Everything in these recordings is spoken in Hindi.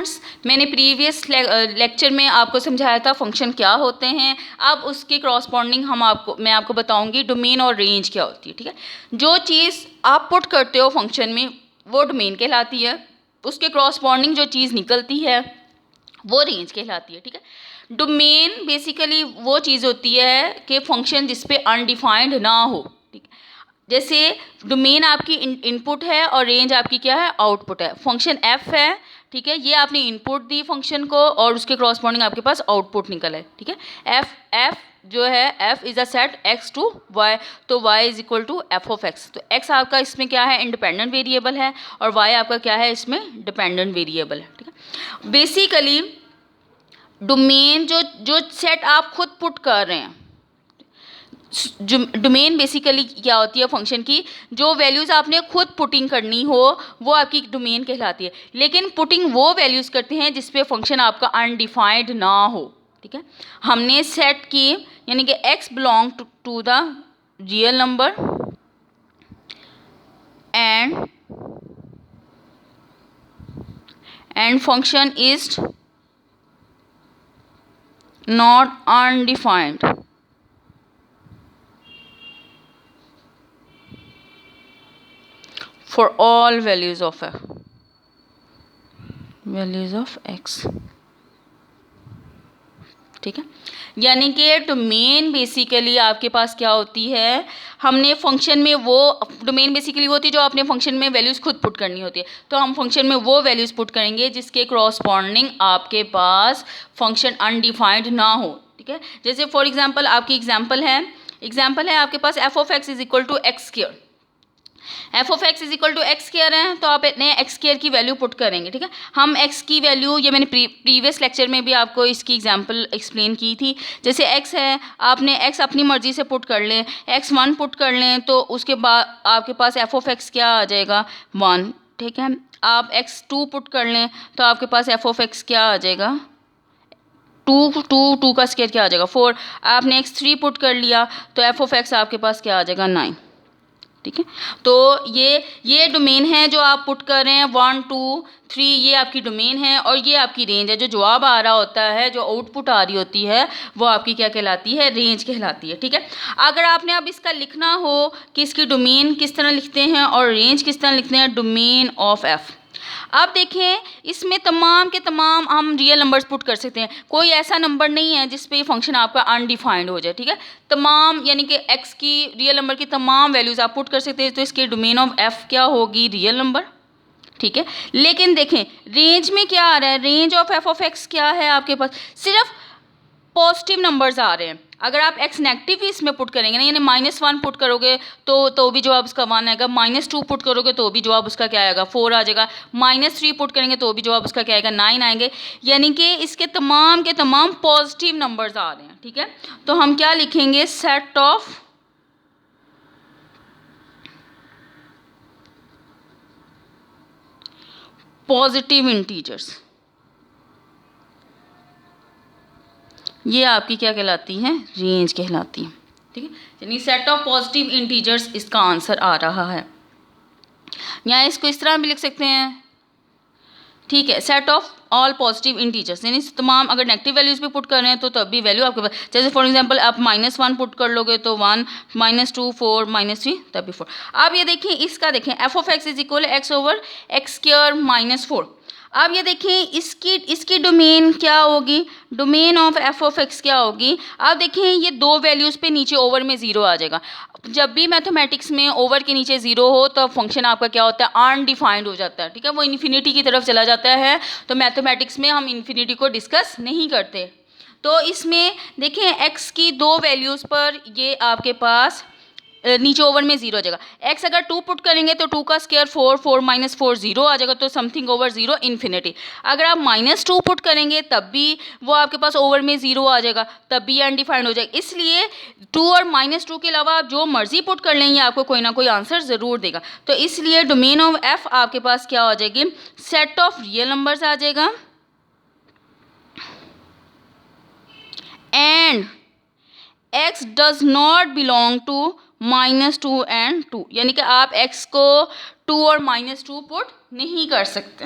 स्टूडेंट्स, मैंने प्रीवियस लेक्चर में आपको समझाया था फंक्शन क्या होते हैं। अब उसके क्रॉसपॉन्डिंग मैं आपको बताऊंगी डोमेन और रेंज क्या होती है। ठीक है, जो चीज़ आप पुट करते हो फंक्शन में वो डोमेन कहलाती है, उसके क्रॉसपॉन्डिंग जो चीज़ निकलती है वो रेंज कहलाती है। ठीक है, डोमेन बेसिकली वो चीज़ होती है कि फंक्शन जिसपे अनडिफाइंड ना हो। ठीक है, जैसे डोमेन आपकी इनपुट है और रेंज आपकी क्या है, आउटपुट है। फंक्शन एफ है, ठीक है, ये आपने इनपुट दी फंक्शन को और उसके क्रॉसपॉन्डिंग आपके पास आउटपुट निकल है। ठीक है, एफ जो है F is a set X to Y, तो Y is equal to F of X. तो एक्स आपका इसमें क्या है, इंडिपेंडेंट वेरिएबल है और वाई आपका क्या है, इसमें डिपेंडेंट वेरिएबल है। ठीक है, बेसिकली डोमेन जो सेट आप खुद पुट कर रहे हैं, डोमेन बेसिकली क्या होती है फंक्शन की, जो वैल्यूज़ आपने खुद पुटिंग करनी हो वो आपकी डोमेन कहलाती है। लेकिन पुटिंग वो वैल्यूज़ करते हैं जिस पे फंक्शन आपका अनडिफाइंड ना हो। ठीक है, हमने सेट की यानी कि x belong to the real number and function is not undefined for all values of x। ठीक है, यानी कि डोमेन बेसिकली आपके पास क्या होती है, हमने फंक्शन में वो डोमेन बेसिकली होती है जो आपने फंक्शन में वैल्यूज़ खुद पुट करनी होती है। तो हम फंक्शन में वो वैल्यूज़ पुट करेंगे जिसके क्रॉसपॉन्डिंग आपके पास फंक्शन अनडिफाइंड ना हो। ठीक है, जैसे फॉर एग्जांपल आपकी एग्जांपल है आपके पास F of X is equal to X square. F of X is equal to X square है, तो आप इतने एक्स स्क्वायर की वैल्यू पुट करेंगे। ठीक है, हम एक्स की वैल्यू, ये मैंने प्रीवियस लेक्चर में भी आपको इसकी एग्जांपल एक्सप्लेन की थी। जैसे एक्स है, आपने एक्स अपनी मर्जी से पुट कर लें, एक्स 1 पुट कर लें तो उसके बाद आपके पास एफ ऑफ एक्स क्या आ जाएगा, 1। ठीक है, आप एक्स 2 पुट कर लें तो आपके पास एफ ऑफ एक्स क्या आ जाएगा, 2 का स्क्वायर क्या आ जाएगा, 4। आपने एक्स 3 पुट कर लिया तो एफ ऑफ एक्स आपके पास क्या आ जाएगा, 9। ठीक है, तो ये डोमेन है जो आप पुट कर रहे हैं, 1 2 3, ये आपकी डोमेन है और ये आपकी रेंज है। जो जवाब आ रहा होता है, जो आउटपुट आ रही होती है, वो आपकी क्या कहलाती है, रेंज कहलाती है। ठीक है, अगर आपने अब इसका लिखना हो कि इसकी डोमेन किस तरह लिखते हैं और रेंज किस तरह लिखते हैं, डोमेन ऑफ एफ। अब देखें, इसमें तमाम के तमाम हम रियल नंबर्स पुट कर सकते हैं, कोई ऐसा नंबर नहीं है जिस पे ये फंक्शन आपका अनडिफाइंड हो जाए। ठीक है, तमाम यानी कि x की रियल नंबर की तमाम वैल्यूज़ आप पुट कर सकते हैं, तो इसकी डोमेन ऑफ f क्या होगी, रियल नंबर। ठीक है, लेकिन देखें रेंज में क्या आ रहा है, range of f of x क्या है, आपके पास सिर्फ पॉजिटिव नंबर्स आ रहे हैं। अगर आप x नेगेटिव भी इसमें पुट करेंगे ना, यानी -1 पुट करोगे तो भी जवाब उसका 1 आएगा, -2 पुट करोगे तो भी जवाब उसका क्या आएगा, 4 आ जाएगा, -3 पुट करेंगे तो भी जवाब उसका क्या आएगा, 9 आएंगे। यानी कि इसके तमाम के तमाम पॉजिटिव नंबर्स आ रहे हैं। ठीक है, तो हम क्या लिखेंगे, सेट ऑफ पॉजिटिव इंटीजर्स, ये आपकी क्या कहलाती हैं, रेंज कहलाती है। ठीक है, यानी सेट ऑफ पॉजिटिव इंटीजर्स इसका आंसर आ रहा है। या इसको इस तरह भी लिख सकते हैं, ठीक है, set of all positive integers, यानी तमाम अगर नेगेटिव वैल्यूज़ भी पुट कर रहे हैं तो तब भी वैल्यू आपके पास, जैसे फॉर एग्जांपल आप -1 पुट कर लोगे तो 1, -2 4, -3 तब भी 4। अब ये देखिए, इसका देखें F of X is equal x over x square -4। अब ये देखिए, इसकी डोमेन क्या होगी, domain of F of x क्या होगी। अब देखें, ये दो वैल्यूज़ पे नीचे ओवर में 0 आ जाएगा। जब भी मैथमेटिक्स में ओवर के नीचे 0 हो तो फंक्शन आपका क्या होता है, अनडिफाइंड हो जाता है। ठीक है, वो इन्फिनिटी की तरफ चला जाता है। तो मैथमेटिक्स में हम इन्फिनिटी को डिस्कस नहीं करते। तो इसमें देखें, एक्स की दो वैल्यूज़ पर ये आपके पास नीचे ओवर में 0 आ जाएगा। एक्स अगर 2 पुट करेंगे तो 2 का स्क्वायर 4, 4 - 4 0 आ जाएगा, तो समथिंग ओवर 0 इन्फिनिटी। अगर आप -2 पुट करेंगे तब भी वो आपके पास ओवर में 0 आ जाएगा, तब भी अनडिफाइंड हो जाएगा। इसलिए 2 और -2 के अलावा आप जो मर्जी पुट कर लेंगे आपको कोई ना कोई आंसर ज़रूर देगा। तो इसलिए डोमेन ऑफ एफ आपके पास क्या हो जाएगी, सेट ऑफ रियल नंबर्स आ जाएगा and x does not belong to -2 and 2, यानी कि आप x को 2 और -2 पुट नहीं कर सकते।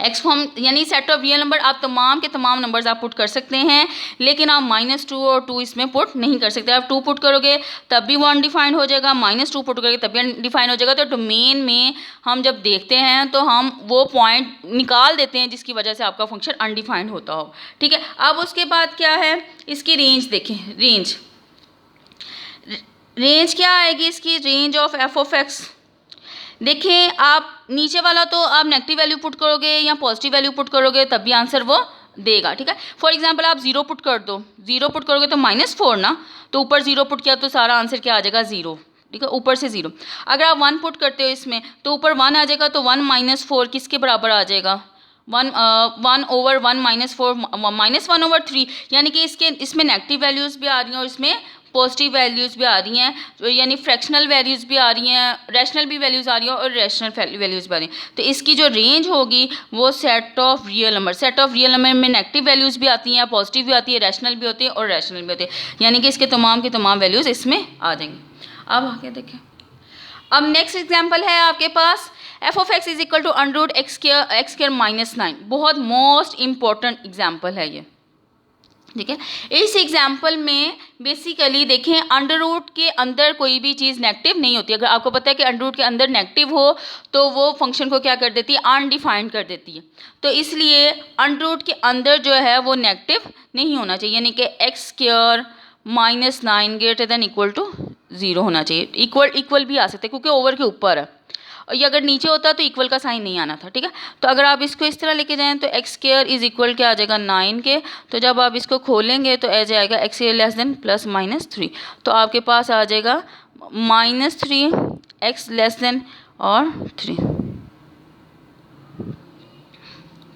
एक्स फॉर्म यानी सेट ऑफ रियल नंबर आप तमाम के तमाम नंबर्स आप पुट कर सकते हैं, लेकिन आप -2 और 2 इसमें पुट नहीं कर सकते। आप 2 पुट करोगे तब भी वो अनडिफाइंड हो जाएगा, -2 पुट करोगे तब भी अनडिफाइंड हो जाएगा। तो डोमेन में हम जब देखते हैं तो हम वो पॉइंट निकाल देते हैं जिसकी वजह से आपका फंक्शन अनडिफाइंड होता हो, ठीक है। अब उसके बाद क्या है, इसकी रेंज देखें। रेंज क्या आएगी इसकी, range of F of x. देखें आप नीचे वाला तो आप नेगेटिव वैल्यू पुट करोगे या पॉजिटिव वैल्यू पुट करोगे तब भी आंसर वो देगा, ठीक है। फॉर एग्जांपल आप 0 पुट कर दो, 0 पुट करोगे तो -4 ना, तो ऊपर 0 पुट किया तो सारा आंसर क्या आ जाएगा 0, ठीक है, ऊपर से 0। अगर आप 1 पुट करते हो इसमें तो ऊपर 1 आ जाएगा, तो 1 - 4 किसके बराबर आ जाएगा, 1 over 1 - 4 -1/3, यानी कि इसमें नेगेटिव वैल्यूज़ भी आ रही हैं और इसमें पॉजिटिव वैल्यूज़ भी आ रही हैं, यानी फ्रैक्शनल वैल्यूज़ भी आ रही हैं, रैशनल भी वैल्यूज़ आ रही हैं और रैशनल वैल्यूज़ भी आ रही हैं। तो इसकी जो रेंज होगी वो set of real number, set of real number में नेगेटिव वैल्यूज़ भी आती हैं, पॉजिटिव भी आती है, रैशनल भी होती है और रैशनल भी होती है, यानी कि इसके तमाम के तमाम वैल्यूज़ इसमें आ जाएंगी। अब आगे देखें, अब नेक्स्ट एग्जाम्पल है आपके पास F of X is equal to √x² -9। बहुत मोस्ट इम्पॉर्टेंट एग्जाम्पल है ये, ठीक है। इस एग्जाम्पल में बेसिकली देखें अंडर रूट के अंदर कोई भी चीज़ नेगेटिव नहीं होती। अगर आपको पता है कि अंडर रूट के अंदर नेगेटिव हो तो वो फंक्शन को क्या कर देती है, अनडिफाइंड कर देती है। तो इसलिए अंडर रूट के अंदर जो है वो नेगेटिव नहीं होना चाहिए, यानी कि x² -9 > 0 होना चाहिए। इक्वल भी आ सकते हैं क्योंकि ओवर के ऊपर है, और ये अगर नीचे होता तो इक्वल का साइन नहीं आना था, ठीक है। तो अगर आप इसको इस तरह लेके जाएं तो x² इज इक्वल क्या आ जाएगा 9 के, तो जब आप इसको खोलेंगे तो आ जाएगा x² लेस देन प्लस -3, तो आपके पास आ जाएगा -3 x लेस देन और 3,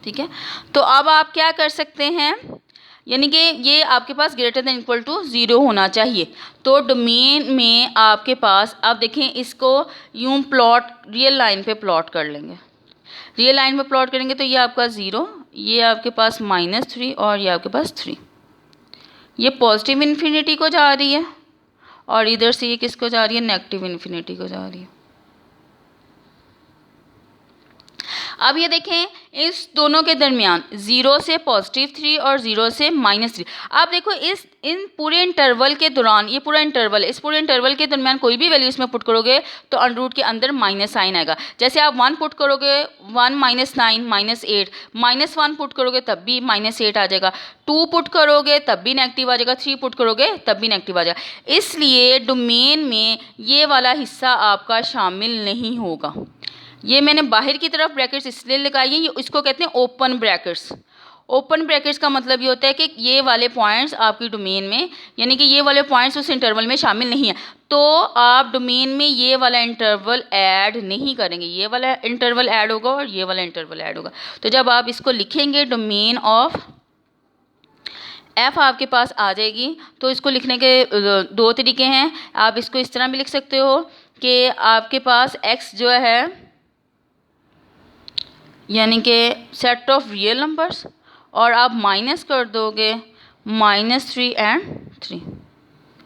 ठीक है। तो अब आप क्या कर सकते हैं, यानी कि ये आपके पास >= 0 होना चाहिए। तो डोमेन में आपके पास, आप देखें इसको यूं प्लॉट रियल लाइन पे प्लॉट कर लेंगे, रियल लाइन पे प्लॉट करेंगे तो ये आपका 0, ये आपके पास -3 और ये आपके पास 3, ये पॉजिटिव इन्फिनिटी को जा रही है और इधर से ये किसको जा रही है, नेगेटिव इन्फिनिटी को जा रही है। अब ये देखें इस दोनों के दरमियान 0 से +3 और 0 से -3। आप देखो इन पूरे इंटरवल के दौरान, ये पूरा इंटरवल है, इस पूरे इंटरवल के दरमियान कोई भी वैल्यू इसमें पुट करोगे तो अंडर रूट के अंदर माइनस साइन आएगा। जैसे आप 1 पुट करोगे 1 - 9 -8, -1 पुट करोगे तब भी -8 आ जाएगा, 2 पुट करोगे तब भी नेगेटिव आ जाएगा, 3 पुट करोगे तब भी नेगेटिव आ जाएगा। इसलिए डोमेन में ये वाला हिस्सा आपका शामिल नहीं होगा। ये मैंने बाहर की तरफ ब्रैकेट्स इसलिए लगाई हैं, ये इसको कहते हैं ओपन ब्रैकेट्स। ओपन ब्रैकेट्स का मतलब ये होता है कि ये वाले पॉइंट्स आपकी डोमेन में, यानी कि ये वाले पॉइंट्स उस इंटरवल में शामिल नहीं है, तो आप डोमेन में ये वाला इंटरवल ऐड नहीं करेंगे, ये वाला इंटरवल ऐड होगा और ये वाला इंटरवल ऐड होगा। तो जब आप इसको लिखेंगे डोमेन ऑफ एफ आपके पास आ जाएगी, तो इसको लिखने के 2 तरीके हैं। आप इसको इस तरह भी लिख सकते हो कि आपके पास एक्स जो है यानी कि सेट ऑफ रियल नंबर्स, और आप माइनस कर दोगे -3 और 3,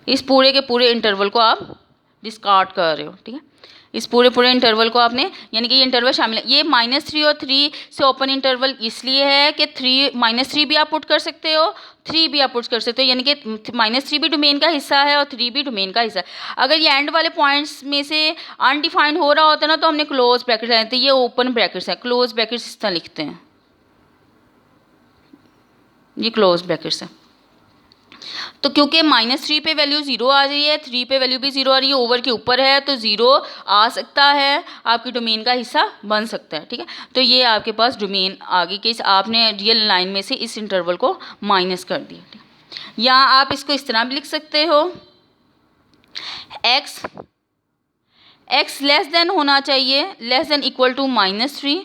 इस पूरे के पूरे इंटरवल को आप डिस्कार्ड कर रहे हो, ठीक है। इस पूरे इंटरवल को आपने, यानी कि ये इंटरवल शामिल है। ये -3 और 3 से ओपन इंटरवल इसलिए है कि -3 भी आप पुट कर सकते हो, 3 भी आप पुट कर सकते हो, यानी कि -3 भी डोमेन का हिस्सा है और 3 भी डोमेन का हिस्सा है। अगर ये एंड वाले पॉइंट्स में से अनडिफाइंड हो रहा होता ना तो हमने क्लोज ब्रैकेट्स लगाते, ये ओपन ब्रैकेट्स है, क्लोज ब्रैकेट्स इस तरह लिखते हैं, ये क्लोज ब्रैकेट्स है। तो क्योंकि -3 पे वैल्यू 0 आ रही है, 3 पे वैल्यू भी 0 आ रही है, ओवर के ऊपर है, तो 0 आ सकता है, आपकी डोमेन का हिस्सा बन सकता है, ठीक है। तो ये आपके पास डोमेन आगे के आपने रियल लाइन में से इस इंटरवल को माइनस कर दिया, ठीक है। या आप इसको इस तरह भी लिख सकते हो, x लेस देन होना चाहिए, less than equal to -3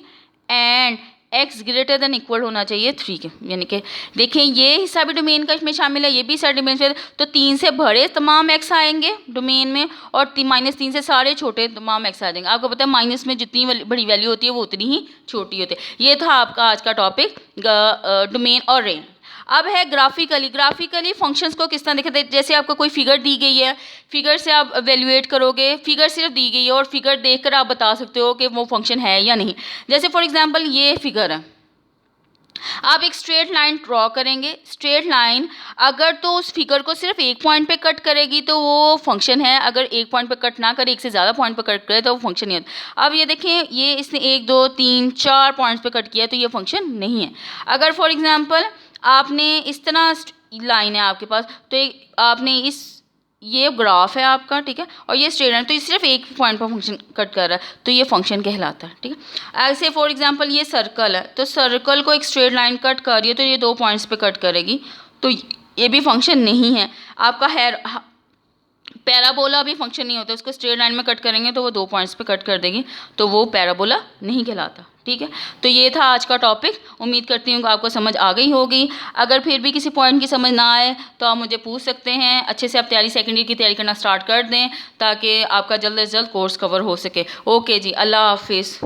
and x greater than equal होना चाहिए 3 के, यानी कि देखें ये हिस्सा भी डोमेन का इसमें शामिल है, ये भी हिस्सा डोमेन से, तो 3 से बड़े तमाम x आएंगे डोमेन में और -3 से सारे छोटे तमाम x आ जाएंगे। आपको पता है माइनस में जितनी बड़ी वैल्यू होती है वो उतनी ही छोटी होती है। ये था आपका आज का टॉपिक डोमेन और रेंज। अब है ग्राफिकली फंक्शंस को किस तरह दिखाते हैं। जैसे आपको कोई फिगर दी गई है, फिगर से आप एवेल्युएट करोगे, फिगर सिर्फ दी गई है और फिगर देखकर आप बता सकते हो कि वो फंक्शन है या नहीं। जैसे फॉर एग्जांपल ये फिगर है, आप एक स्ट्रेट लाइन ड्रॉ करेंगे। स्ट्रेट लाइन अगर तो उस फिगर को सिर्फ एक पॉइंट पे कट करेगी तो वो फंक्शन है, अगर एक पॉइंट पे कट ना करे, एक से ज़्यादा पॉइंट पे कट करे तो वो फंक्शन नहीं होता। अब ये देखें, ये इसने 1 2 3 4 पॉइंट्स पे कट किया तो ये फंक्शन नहीं है। अगर फॉर एग्जांपल आपने इस तरह लाइन है आपके पास, तो आपने ये ग्राफ है आपका, ठीक है, और ये स्ट्रेट लाइन, तो ये सिर्फ एक पॉइंट पर फंक्शन कट कर रहा है तो ये फंक्शन कहलाता है, ठीक है। ऐसे फॉर एग्जांपल ये सर्कल है, तो सर्कल को एक स्ट्रेट लाइन कट कर रही है तो ये 2 पॉइंट्स पे कट करेगी तो ये भी फंक्शन नहीं है। आपका पैराबोला भी फंक्शन नहीं होता, उसको स्ट्रेट लाइन में कट करेंगे तो वो 2 पॉइंट्स पे कट कर देगी तो वो पैराबोला नहीं कहलाता, ठीक है। तो ये था आज का टॉपिक। उम्मीद करती हूँ कि आपको समझ आ गई होगी। अगर फिर भी किसी पॉइंट की समझ ना आए तो आप मुझे पूछ सकते हैं। अच्छे से आप सेकेंड ईयर की तैयारी करना स्टार्ट कर दें ताकि आपका जल्द से जल्द कोर्स कवर हो सके। ओके जी, अल्लाह हाफिज़।